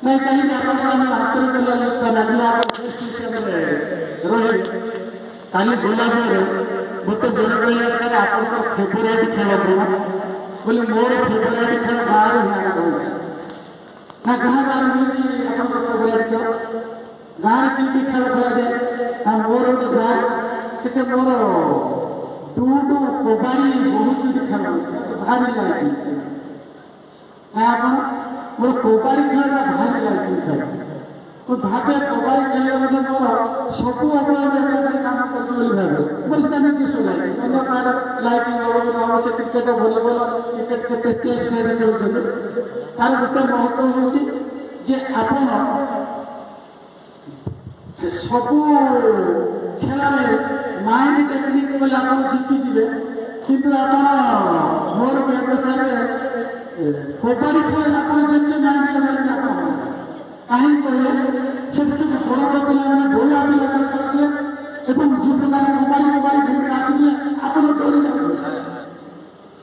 ନାଇଁ କାହିଁକି ଆପଣଙ୍କର ଆମେ ଆନ୍ତରିକ ଲାଗିଲା ବେଷ୍ଟ ହିସାବରେ ରହି କାଲି ଗଲାବେଳେ ମୋତେ ଜଣେ କହିଲେ ସାର୍ ଆପଣଙ୍କର ଫେଭରାଇଟ୍ ଖେଳ କ'ଣ ବୋଲି ମୋର ଫେଭରାଇଟ୍ ଖେଳ ବାହାରେ ରହିଲା ନା ଗାଁ ଗାଁରେ ହେଉଛି ଆପଣଙ୍କର ଫେଭରାଇଟ୍ ଖେଳ ଗାଁରେ କେମିତି ଖେଳ ଖେଳାଯାଏ ନା ମୋର ଗୋଟେ ଗାଁ ସେଠି ମୋର ଡୁଡୁ କବାଡ଼ି ବହୁତ କିଛି ଖେଳ ଭାରି ଲାଗେ ନା ଆପଣ ମୋର କବାଡ଼ି ଖେଳଟା ଭାରି ଲାଗେ ଖେଳ ତ ଭାବେ କବାଡ଼ି ଖେଳିବା ମଧ୍ୟ ମୋର ସବୁ ଅପରାଧ କାମ କରୁଛି ବୋଲି ଭାବେ ମୋର ସେଟା ନିଜସ୍ୱ ଲାଗେ ଅନ୍ୟ କାହାର ଲାଇଟିଂ ହେବ ସେ କ୍ରିକେଟ ଭଲିବଲ କ୍ରିକେଟ କେତେ ଚେସ୍ ମ୍ୟାଚ୍ ଖେଳୁଛନ୍ତି ତାର ଗୋଟେ ମହତ୍ଵ ହେଉଛି ଯେ ଆପଣ ସବୁ ଖେଳରେ ମାଇଣ୍ଡ ଟେକ୍ନିକ୍ ବୋଲେ ଆପଣ ଜିତିଯିବେ କିନ୍ତୁ ଆପଣ ମୋର ବ୍ୟବସାୟରେ କବାଡ଼ି ଖେଳ ଆପଣ ଯେତେ ମାଇଣ୍ଡ କରିବେ ଆପଣ କାହିଁକି କହିଲେ ସେ ସବୁ ବଡ଼ ବଡ଼ ପିଲାମାନେ ଦୌଡ଼ା ପିଲା ଖେଳୁଥିଲେ ଏବଂ ଯେଉଁ ପ୍ରକାର କବାଡ଼ି ଧରିକି ଆସୁଥିଲେ ଆପଣ ଦୌଡ଼ି ଯାଉଥିଲେ।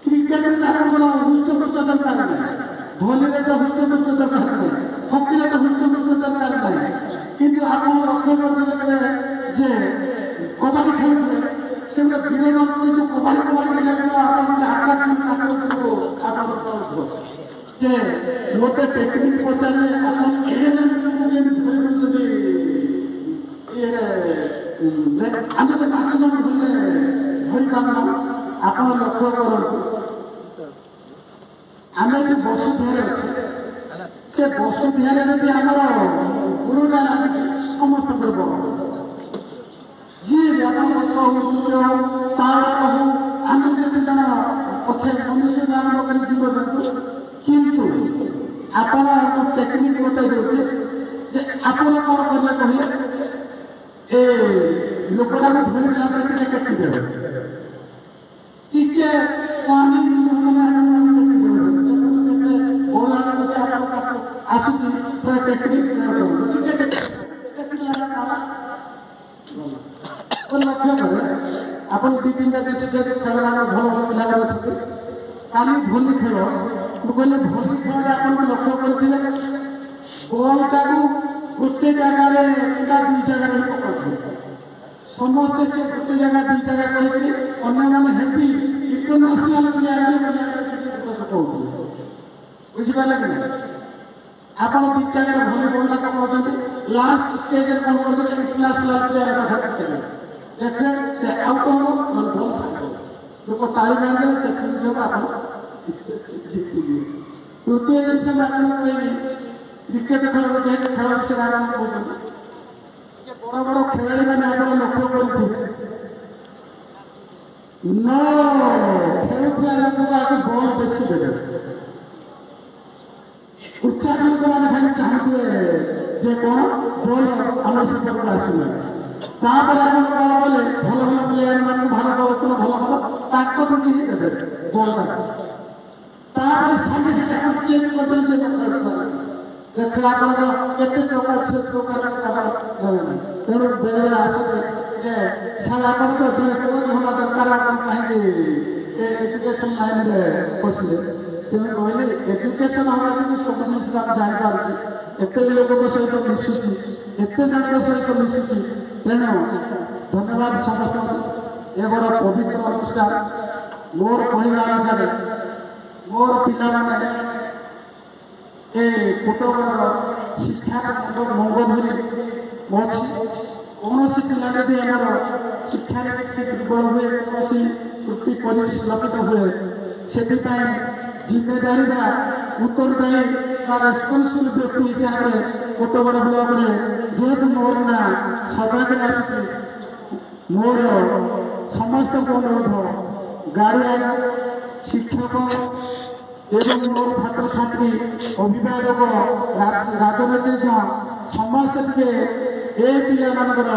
କ୍ରିକେଟରେ ଆପଣଙ୍କର ହୃଷ୍ଟପୃଷ୍ଟ ଦରକାର ନାହିଁ ଭଲିରେ ତ ହୃଷ୍ଟପୃଷ୍ଟ ଦରକାର ନାହିଁ ହକିରେ ତ ହୃଷ୍ଟପୃଷ୍ଟ ଦରକାର ନାହିଁ କିନ୍ତୁ ଆପଣ ଲକ୍ଷ୍ୟ କରୁଥିଲେ ଯେ କବାଡ଼ି ଖେଳୁଥିଲେ ସେ ଗୋଟେ ବିରୋଧ ଯେଉଁ କବାଡ଼ି ଖେଳିବା ଆପଣ ଗୋଟେ ଆଟ୍ରାକ୍ସନ୍ ଆପଣଙ୍କୁ ଯେ ମୋତେ ଟେକ୍ନିକ୍ ପଚାରିଲେ ଆପଣ ଆମେ ତ 5 ଜଣ ଧରିଲେ ଧରିପାରୁନ ଆପଣ ଲକ୍ଷ୍ୟ କରନ୍ତୁ ଆମେ ସେ ବସୁ ବିହାରରେ ଅଛୁ ସେ ବସୁ ବିହାରରେ ଯଦି ଆମର ଗୁରୁଟା ସମସ୍ତଙ୍କର ବଡ଼ ଯିଏ ଆପଣ ଗଛ ହଉ ହଉ ତାଳ ହଉ ଆମେ ଯେତେ ଜଣ ଅଛେ ମନୁଷ୍ୟ ଆରମ୍ଭ କରି ଜୀବଜନ୍ତୁ କିନ୍ତୁ ଆପଣ ଟେକ୍ନିକ୍ ବତାଇ ଦେଉଛି ଯେ ଆପଣ କ'ଣ କରିବେ କହିଲେ ଏ ଲୋକଟାକୁ ଧରିଲା ପରେ ଟିକେ ଟେକିଦେବେ ଟିକେ ଆସୁଛି ଟେକ୍ନିକ୍ ଲକ୍ଷ୍ୟ କରେ ଆପଣ 2-3ଟା ଦେଶ ଖେଳ ଭଲ ଭଲ ପିଲାମାନେ ଅଛନ୍ତି କାଲି ଭଲି ଖେଳ ମୁଁ କହିଲେ ଭଲି ଖେଳରେ ଆପଣ ଲକ୍ଷ୍ୟ କରିଥିଲେ ବଲଟାକୁ ଗୋଟେ ଜାଗାରେ କିମ୍ବା 2 ଜାଗାରେ ପକାଉଥିଲେ ସମସ୍ତେ ସେ ଗୋଟେ ଜାଗା 2 ଜାଗା କରିକି ଅନ୍ୟମାନେ ହେପି ଇଣ୍ଟରନ୍ୟାସନାଲ ପ୍ଲେୟାର କହୁଥିଲେ ବୁଝିପାରିଲେ କି ନା ଆପଣ 2 ଜାଗାରେ ଭଲ ବଲଟା ପକାଉଛନ୍ତି ଲାଷ୍ଟ ଷ୍ଟେଜରେ କ'ଣ କରୁଥିଲେ ଇଣ୍ଟରନ୍ୟାସନାଲ ପ୍ଲେୟାର ଦେଖିଲେ ସେ ଆଉଟ୍ ହେବ ଭଲ ଲୋକ ତାଳି ମାରିଲେ ସେ ସୁଯୋଗ ଆପଣ ଜିତିଯିବେ। ତୃତୀୟ ଜିନିଷ ଆପଣ କହିବି କ୍ରିକେଟ ଖେଳ ଯେହେତୁ ଖେଳ ବିଷୟରେ ଆରମ୍ଭ କରୁଛନ୍ତି ଯେ ବଡ଼ ବଡ଼ ଖେଳାଳିମାନେ ଆପଣ ଲକ୍ଷ୍ୟ କରୁଥିବେ ଖେଳୁଥିବା ଲୋକଙ୍କୁ ଆଜି ବଲ୍ ବେଶୀ ଦେବେ ଉତ୍ସାହିତ ମାନେ ଖାଲି ଚାହୁଁଥିବେ ଯେ କ'ଣ ବଲ୍ ଆମ ସେପଟକୁ ଆସିଲାଣି ତାପରେ ଆପଣ କ'ଣ କଲେ ଭଲ ଭଲ ପ୍ଲେୟାର ମାନଙ୍କୁ ଭାରତ ବର୍ତ୍ତମାନ ଭଲ ଭଲ ତାଙ୍କ ପ୍ରତି ହିଁ ଦେବେ ବଲ୍ଟା ତାପରେ ସାଙ୍ଗେ ସାଙ୍ଗେ ଆପଣ ଚେଞ୍ଜ କରିଦେଲେ ଦେଖିଲେ ଆପଣଙ୍କର କେତେ ପ୍ରକାର ସେ ପ୍ରକାର ତେଣୁ ବେଳେବେଳେ ଆସୁଛି ଯେ ସାର୍ ଆପଣଙ୍କ ଜଣେ କୋଚ୍ ହେବା ଦରକାର ଆପଣ କାହିଁକି ଏଜୁକେସନ୍ ଲାଇନ୍ରେ ପଶିଲେ ତେଣୁ କହିଲେ ଏଜୁକେସନ୍ ହେବା କିନ୍ତୁ ସବୁ ଜିନିଷ ଆମେ ଜାଣିପାରୁଛୁ ଏତେ ଲୋକଙ୍କ ସହିତ ମିଶୁଛି ଏତେ ଜଣଙ୍କ ସହିତ ମିଶୁଛି ତେଣୁ ଧନ୍ୟବାଦ ସମସ୍ତଙ୍କୁ ଏ ବଡ଼ ପବିତ୍ର ଅନୁଷ୍ଠାନ ମୋର କହିବା ଅନୁସାରେ ମୋର ପିଲାମାନେ ଏ କୁଟୁମ୍ବର ଶିକ୍ଷା ମଙ୍ଗ ଧରି ଅଛି କୌଣସି ପିଲା ଯଦି ଆମର ଶିକ୍ଷାରେ କିଛି ଦୁର୍ବଳ ହୁଏ କୌଣସି ତ୍ରୁଟି ପରିଲକ୍ଷିତ ହୁଏ ସେଥିପାଇଁ ଜିମ୍ମେଦାରିବା ଉତ୍ତରଦାୟୀ ବା ରେସ୍ପନ୍ସିବଲ୍ ବ୍ୟକ୍ତି ହିସାବରେ କୋଟଗଡ଼ ବ୍ଲକରେ ଯେହେତୁ ମୋର ନାଁ ସଦାବେଳେ ଆସିଛି ମୋର ସମସ୍ତଙ୍କ ଅନୁରୋଧ ଗାର୍ଡିଆନ ଶିକ୍ଷକ ଏବଂ ମୋର ଛାତ୍ରଛାତ୍ରୀ ଅଭିଭାବକ ରାଜନୈତିକ ସମସ୍ତେ ଟିକେ ଏ ପିଲାମାନଙ୍କର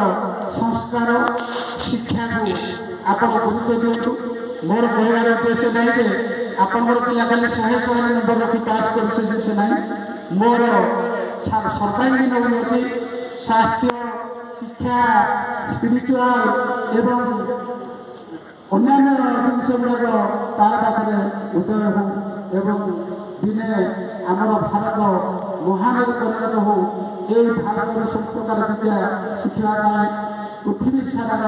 ସଂସ୍କାର ଶିକ୍ଷାକୁ ଆପଣ ଗୁରୁତ୍ୱ ଦିଅନ୍ତୁ। ମୋର କହିବାର ଉଦ୍ଦେଶ୍ୟ ନାହିଁ ଯେ ଆପଣଙ୍କର ପିଲା ଖାଲି 100 ନମ୍ବର ରଖି ପାସ୍ କରୁ ସେ ଜିନିଷ ନାହିଁ। ମୋର ସର୍ବାଙ୍ଗୀନ ଉନ୍ନତି ସ୍ୱାସ୍ଥ୍ୟ ଶିକ୍ଷା ସ୍ପିରିଚୁଆଲ ଏବଂ ଅନ୍ୟାନ୍ୟ ଜିନିଷ ଗୁଡ଼ାକ ତା ପାଖରେ ଉଦୟ ହେଉ ଏବଂ ଦିନେ ଆମର ଭାରତ ମହାନଦୀ ପରିଣତ ହେଉ এই ଭାରତର ସବୁ ପ୍ରକାର ବିଦ୍ୟା ଶିଖିବା ପାଇଁ ପୃଥିବୀ ସାରାର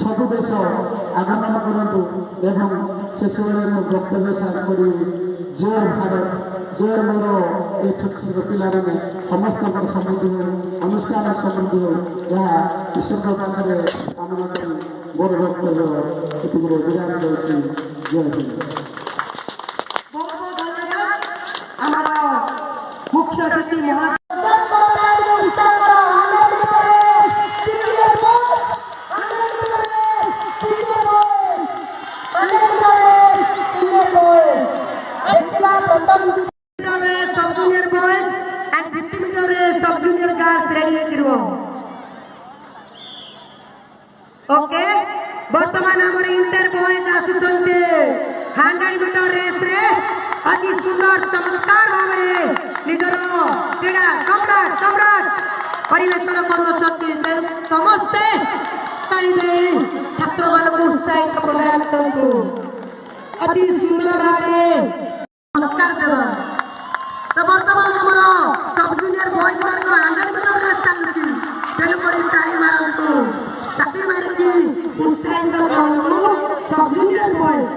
ସବୁ ଦେଶ ଆଗମନ କରନ୍ତୁ ଏବଂ ଶେଷବେଳେ ମୁଁ ବକ୍ତବ୍ୟ ସାର କରି ଜୟ ଭାରତ ଜୟ ମୋର ଏ ଛୋଟ ଛୋଟ ପିଲାମାନେ ସମସ୍ତଙ୍କର ସମୃଦ୍ଧି ହେଉ ଅନୁଷ୍ଠାନ ସମୃଦ୍ଧି ହେଉ ଏହା ଈଶ୍ୱରଙ୍କ ପାଖରେ କାମନା କରି ମୋର ବକ୍ତବ୍ୟ ଏତିକିରେ ବିରାମ ଦେଉଛି। ଜୟ ହିନ୍ଦ। ଆମର ମୁଖ୍ୟ ଅତିଥି sub junior boys and 50 metre sub junior girls ready करो। ओके वर्तमान हमर इंटर बॉयज आसुचंते 100 मीटर रेस रे अति सुंदर चमत्कार भावरे निजर क्रीड़ा सम्राट सम्राट परिवेशन करुछंती समस्ते ताइले छात्र मानक उत्साहित प्रदान करतु अति सुंदर भावरे नमस्कार देवा। तो वर्तमान हमर सब जूनियर बॉयज मान 100 मीटर रेस चलुची तेणु करी ताली मारंतु ताली मारिकी उत्साहित करंतु सब जूनियर बॉयज।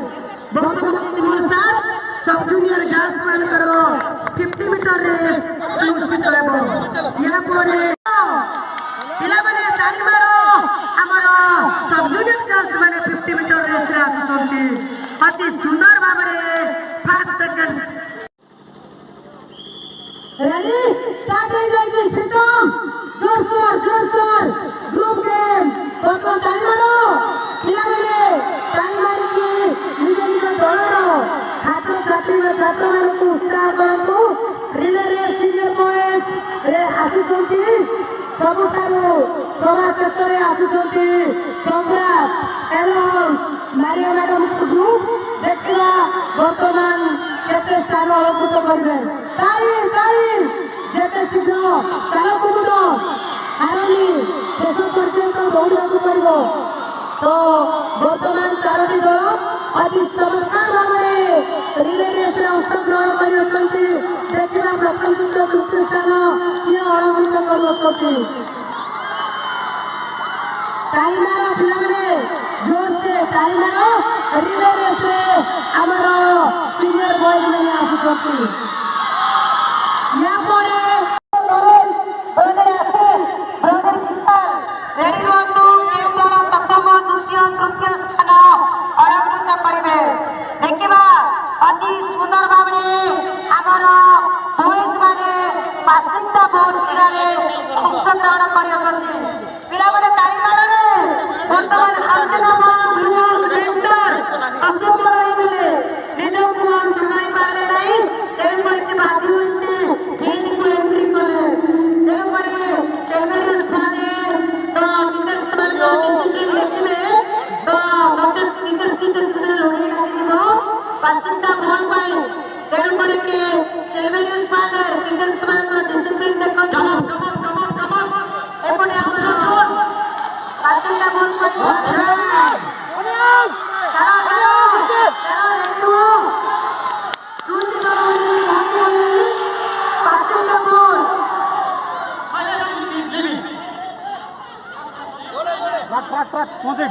वर्तमान तुमर साथ सब जूनियर गर्ल्स मान करो 50 मीटर रेस अनुष्ठित हेबो। या परे पिला माने ताली मारो हमर सब जूनियर गर्ल्स माने 50 मीटर रेस रे आसुछंती अति सुंदर भाबरे फर्स्ट सेकंड रेडी स्टार्ट हो जाएगी सिस्टम जोरसोर ग्रुप गेम वर्तमान ताली मारो पिला माने ताली मारिकी निज निज दलर छात्र छात्री व छात्र मानक उत्साह करतु रिले रेस सीनियर बॉयज रे आसुछंती सबुठारु सभा शेषरे आसुछंती सम्राट एलोस मारिया मैडम ग्रुप देखिबा वर्तमान केते स्थान अलंकृत करिवे ताई जेते शीघ्र चालक मुंड हारनी शेष पर्यंत दौड़ाक पड़ो। तो वर्तमान 4टी दल अति चमत्कार भाव रिले रेस अंशग्रहण कर देखा प्रथम द्वितीय तृतीय स्थान किए अलंकृत कर ताली मारो पिला जोर से ताली मारो रिले रेस आमर सीनियर बॉयज मैंने आसुचंती या परे नरेश ब्रदर आशीष ब्रदर विशाल रेडी रहतु केउ दल प्रथम द्वितीय तृतीय स्थान अलंकृत करिवे। देखिबा अति सुंदर भाबरे आमर बॉयज माने बासिंदा बोल क्रीड़ारे अंशग्रहण करियछंती पिला माने ताली मारने वर्तमान अर्जुना ब्लूज वेक्टर अशोक भाई निजो को समय पाले नहीं तेन करके बाकी होते फील्ड को एंट्री कले तेन करे सेलमेरियस फादर तो टीचर्स मान को डिसिप्लिन देखिबे तो बच्चा टीचर्स बिना लड़ाई लागी जीवो बासिंदा बोल पाए तेन करे के सेलमेरियस फादर टीचर्स मान को डिसिप्लिन देखो कम एपने हम छोड़ बासिंदा बोल पाए पहुंचे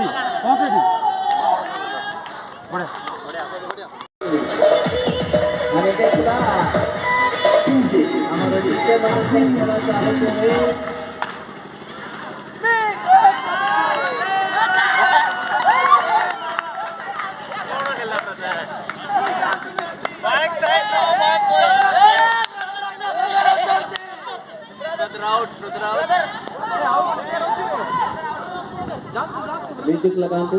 म्यूजिक लगातु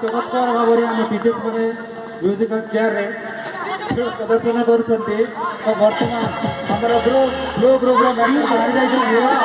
चमत्कार भाव में आम टीचर्स मैंने म्यूजिकल चेयर रे प्रदर्शन कर बर्तमान ग्रुप ब्रदर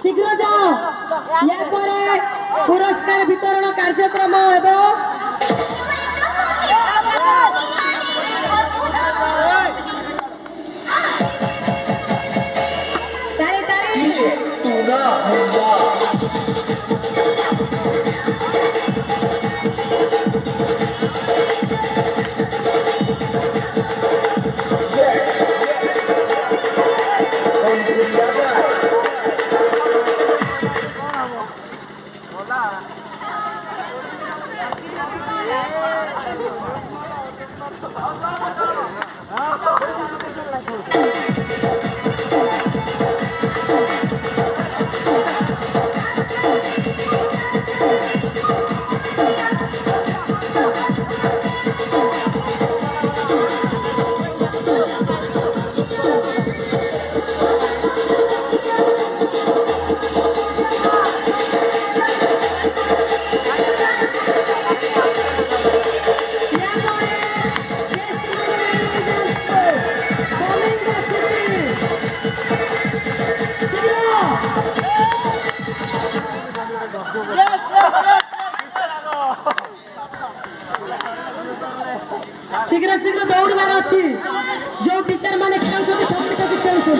शीघ्र जाओ पुरस्कार वितरण कार्यक्रम एवं शीघ्र शीघ्र दौड़बार अच्छी जो टीचर माने खेलुछथि सब टीचर खेलुछथि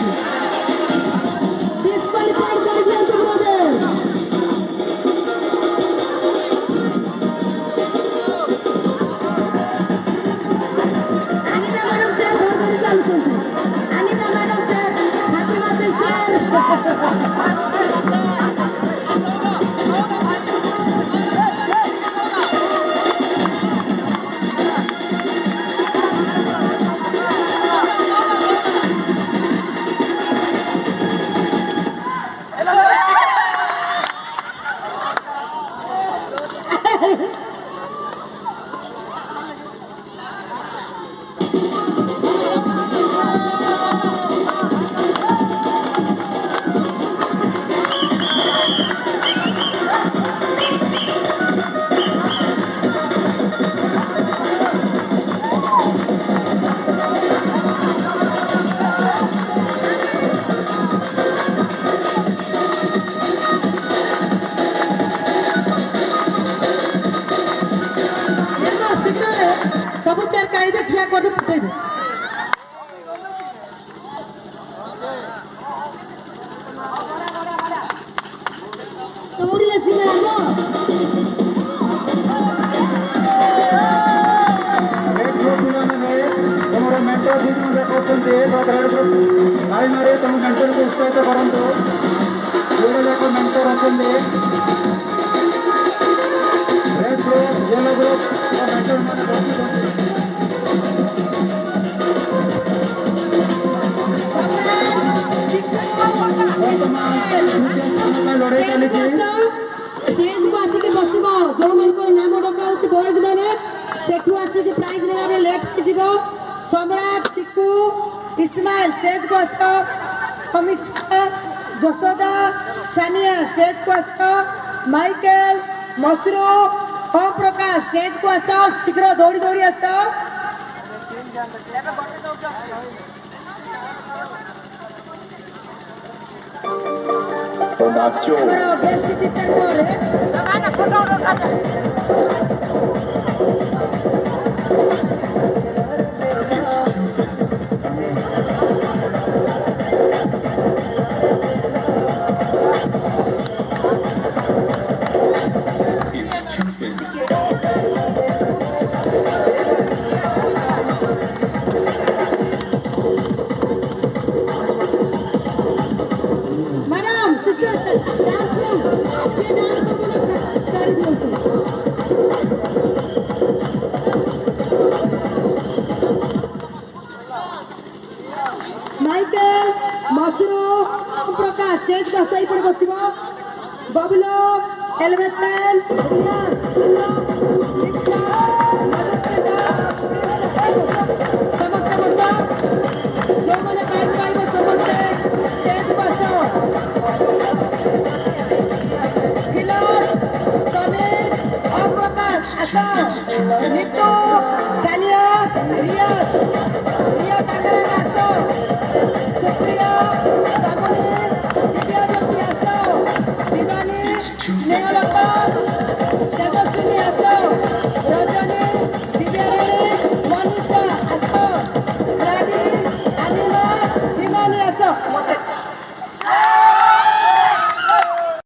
डिस्क्वालिफाइड कर दियंतु ब्रदर अनिता मैडम से घर धरि चालुछथि अनिता मैडम से फातिमा सिस्टर ଦୌଡ଼ିଲେ ସିନା ହବ। ରେଡ୍ ଗ୍ରୁପ୍ ପିଲାମାନେ ତମର ମେଣ୍ଟର ଦି ଜଣ କରୁଛନ୍ତି ରେଡ୍ ଗ୍ରୁପ୍ ଭାଇ ମାରେ ତମ ମେଣ୍ଟରକୁ ଉତ୍ସାହିତ କରନ୍ତୁ। ଯୋଉଟା ଯାକ ମେଣ୍ଟର ଅଛନ୍ତି ରେଡ୍ ଗ୍ରୁପ୍ ୟେଲୋ ଗ୍ରୁପ୍ ମେଣ୍ଟର ମାନେ ବସୁଛନ୍ତି। ଲଢେଇ ଚାଲିଛି। ଷ୍ଟେଜକୁ ଆସିକି ବସିବ। ଯୋଉମାନଙ୍କର ନାମ ଡକା ହଉଛି ବଏଜ ମାନେ ସେଠୁ ଆସିକି ପ୍ରାଇଜ ନେଲା ବେଳେ ଲେଟ୍ ହେଇଯିବ। ସମ୍ରାଟ, ଚିକୁ, ଇସ୍ମାଇଲ ଷ୍ଟେଜକୁ ଆସ। ଅମିତା, ଯଶୋଦା, ସାନିଆ ଷ୍ଟେଜକୁ ଆସ। ମାଇକେଲ, ମସରୁ, ଓମ୍ ପ୍ରକାଶ ଷ୍ଟେଜକୁ ଆସ। ଶୀଘ୍ର ଦୌଡ଼ି ଦୌଡ଼ି ଆସ। Nacho. ଆମର ଗେଷ୍ଟ ଟିଚର ପରେ It's too thin. Madam sister dance କରି ଦିଅନ୍ତୁ। ମାଇକେଲ, ମସରୁ, ପ୍ରକାଶ ଷ୍ଟେଜକୁ ଆସ। ଏଇପଟେ ବସିବ। ବବୁଲ, ଏଲବେଟେନ୍, ରିୟା,